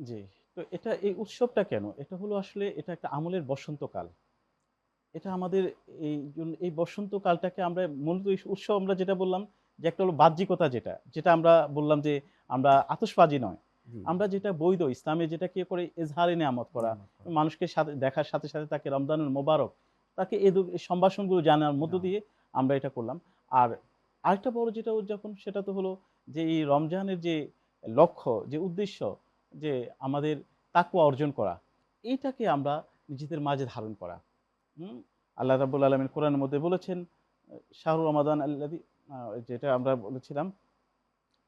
জি। তো এটা এই উৎসবটা কেন? এটা হলো আসলে এটা একটা আমলের বসন্তকাল। এটা আমাদের এই বসন্তকালটাকে আমরা মূলত এই উৎসব আমরা যেটা বললাম যে একটা হলো বাহ্যিকতা যেটা আমরা বললাম যে আমরা আতশবাজি নয়। জি, আমরা যেটা বৈধ ইসলামে যেটা কি করে এজহারে নেয়ামত করা, নিয়ামত করা। মানুষকে সাথে দেখার সাথে তাকে রমজানুল মোবারক তাকে এই সম্ভাষণগুলো জানার মধ্য জানান। দিয়ে আমরা এটা করলাম। আর আরেকটা বড় যেটা উদযাপন সেটা তো হলো যে এই রমজানের যে লক্ষ্য, যে উদ্দেশ্য যে আমাদের তাকওয়া অর্জন করা, এইটাকে আমরা নিজেদের মাঝে ধারণ করা। হুম? আল্লাহ রাব্বুল আলামিন কোরআনের মধ্যে বলেছেন, শাহরু রমাদান আল্লাযী যেটা আমরা বলেছিলাম,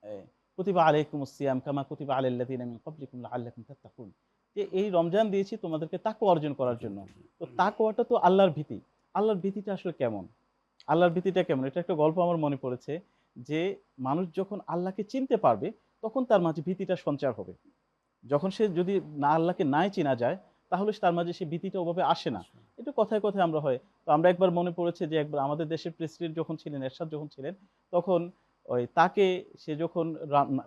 এ কুতিবা আলাইকুমুস সিয়াম কামা কুতিবা আলাল লাযীনা মিন ক্বাবলিকুম লাআল্লাকুম তাত্তাকুন। যে এই রমজান দিয়েছি তোমাদেরকে তাকওয়া অর্জন করার অর্জনের জন্য। জন্য। তো তাকওয়াটা তো আল্লাহর ভীতি। আল্লাহর ভীতিটা আসলে কেমন? আল্লাহর ভীতিটা কেমন? এটা একটা গল্প আমার মনে পড়েছে যে, মানুষ যখন আল্লাহকে চিনতে পারবে, তখন তার মাঝে ভীতিটা সঞ্চার হবে। যখন সে যদি আল্লাহকে নাই চেনা যায়, তাহলে তার মাঝে সে ভীতিটা ওভাবে আসে না। আসলে এটা কথায় আমরা হয়। তো আমরা একবার মনে পড়েছে যে একবার আমাদের দেশের প্রেসিডেন্ট যখন ছিলেন, এরশাদ যখন ছিলেন, তখন তাকে সে যখন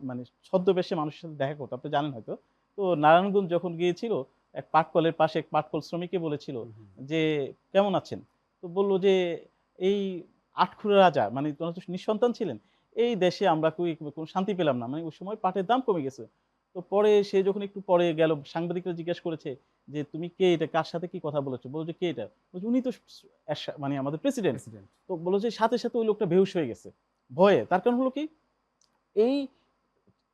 মানে ছদ্মবেশে মানুষের সাথে দেখা করত। আপনি জানেন হয়তো। তো নারায়ণগঞ্জ যখন গিয়েছিল, এক পাটকলের পাশে এক পাটকল শ্রমিককে বলেছিল হুম, হুম। যে, "কেমন আছেন?" তো বলল যে, "এই আটখুরে রাজা" মানে ওনারা তো নিঃসন্তান ছিলেন। "এই দেশে আমরা কোনো শান্তি পেলাম না।" মানে ওই সময় পাটের দাম কমে গেছে। তো পরে সে যখন একটু পরে গেল, সাংবাদিকরা জিজ্ঞেস করেছে যে, "তুমি কে এটা? কার সাথে কি কথা বলেছ?" বলল যে, "কে এটা?" বলছে, "উনি তো মানে আমাদের প্রেসিডেন্ট।" প্রেসিডেন্ট। তো বলল যে, সাথে ওই লোকটা বেহুশ হয়ে গেছে ভয়ে। তার কারণ হলো কি? এই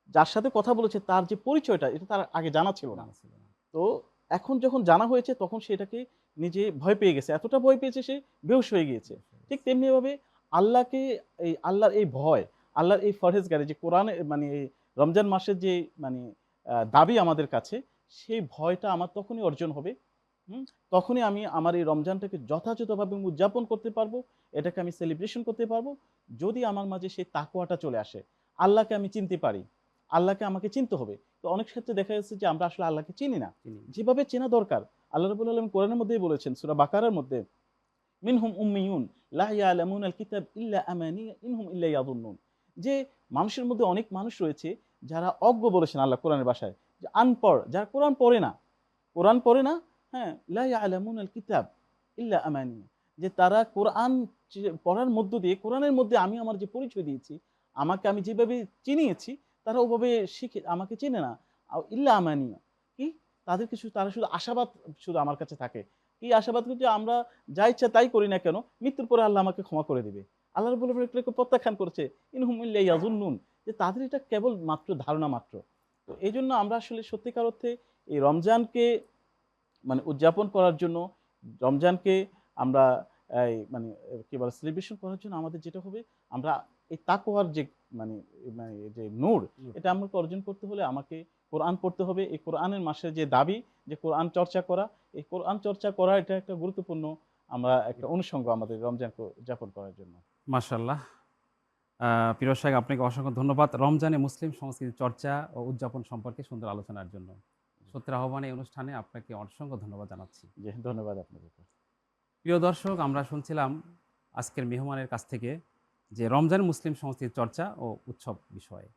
যার সাথে কথা বলেছে তার যে পরিচয়টা এটা তার আগে জানা ছিল না। জানা ছিল না। তো এখন যখন জানা হয়েছে তখন সে এটাকে নিজে ভয় পেয়ে গেছে। এতটা ভয় পেয়েছে সে বেহুশ হয়ে গিয়েছে। বেশ হয়ে ঠিক গেছে। তেমনিভাবে আল্লাহকে আল্লাহর এই ভয়, আল্লাহর এই ফরহেজগারি যে কোরআনে মানে এই রমজান মাসের যে মানে দাবি আমাদের কাছে, সেই ভয়টা আমার তখনই অর্জন হবে। হুম? তখনই আমি আমার এই রমজানটাকে যথাযথভাবে উদযাপন করতে পারবো। এটাকে আমি সেলিব্রেশন করতে পারবো। যদি আমার মাঝে সেই তাকওয়াটা চলে আসে। আল্লাহকে আমি চিনতে পারি। আল্লাহকে আমাকে চিনতে হবে। তো অনেক ক্ষেত্রে দেখা যাচ্ছে যে আমরা আসলে আল্লাহকে চিনি না। চিনি না। যেভাবে চেনা দরকার আল্লাহ রাব্বুল আলামিন কোরআনের মধ্যেই বলেছেন সূরা বাকারার মধ্যে, "মিনহুম উম্মিয়ুন লা ইয়ালামুনাল কিতাব ইল্লা আমানি ইনহুম ইল্লা ইয়াযুন্নুন।" যে মানুষের মধ্যে অনেক মানুষ রয়েছে যারা অজ্ঞ বলেছেন আল্লাহ কোরআনের ভাষায়। যে আনপড়, যারা কোরআন পড়ে না। কোরআন পড়ে না, হ্যাঁ? লা ইয়ালামুনাল কিতাব ইল্লা আমানি। যে তারা কোরআন পড়ার মধ্য দিয়ে কোরআনের মধ্যে আমি আমার যে পরিচয় দিয়েছি, আমাকে আমি যেভাবে চিনিয়েছি, তারা ওভাবে শিখে আমাকে চেনে না। ইল্লা আমানিয়া। কি? তারা শুধু আশাবাদ শুধু আমার কাছে থাকে। কি আশাবাদ? যে আমরা যা ইচ্ছা তাই করি না কেন, মৃত্যুর পরে আল্লাহ আমাকে ক্ষমা করে দিবে। আল্লাহ রাব্বুল আলামিন এটাকে প্রত্যাখ্যান করেছে। ইনহুম ইল্লা ইয়াযুন্নুন। যে তাদের এটা কেবল মাত্র ধারণা মাত্র। তো এজন্য আমরা আসলে সত্যিকার অর্থে এই রমজানকে মানে উদযাপন করার জন্য, রমজানকে আমরা মানে কি বলে সেলিব্রেশন করার জন্য আমাদের যেটা হবে, আমরা এই তাকওয়ার যে মানে মানে যে নূর, এটা নূরটা। আমাকে অর্জন করতে হলে আমাকে কোরআন পড়তে হবে। এই কোরআনের মাসের যে দাবি যে কোরআন চর্চা করা, এই কোরআন চর্চা করা এটা একটা গুরুত্বপূর্ণ আমরা একটা অনুষঙ্গ আমাদের রমজানকে উদযাপন করার জন্য। মাশাআল্লাহ। আ ফিরোজ সাহেব আপনাকে অসংখ্য ধন্যবাদ। রমজানে মুসলিম সংস্কৃতির চর্চা ও উদযাপন সম্পর্কে সুন্দর আলোচনার জন্য। সত্যের আহ্বানে এই অনুষ্ঠানে আপনাকে অসংখ্য ধন্যবাদ জানাচ্ছি। জি, ধন্যবাদ আপনাকে। প্রিয় দর্শক, আমরা শুনছিলাম আজকের মেহমানের কাছ থেকে যে রমজান মুসলিম সংস্কৃতির চর্চা ও উৎসব বিষয়ে।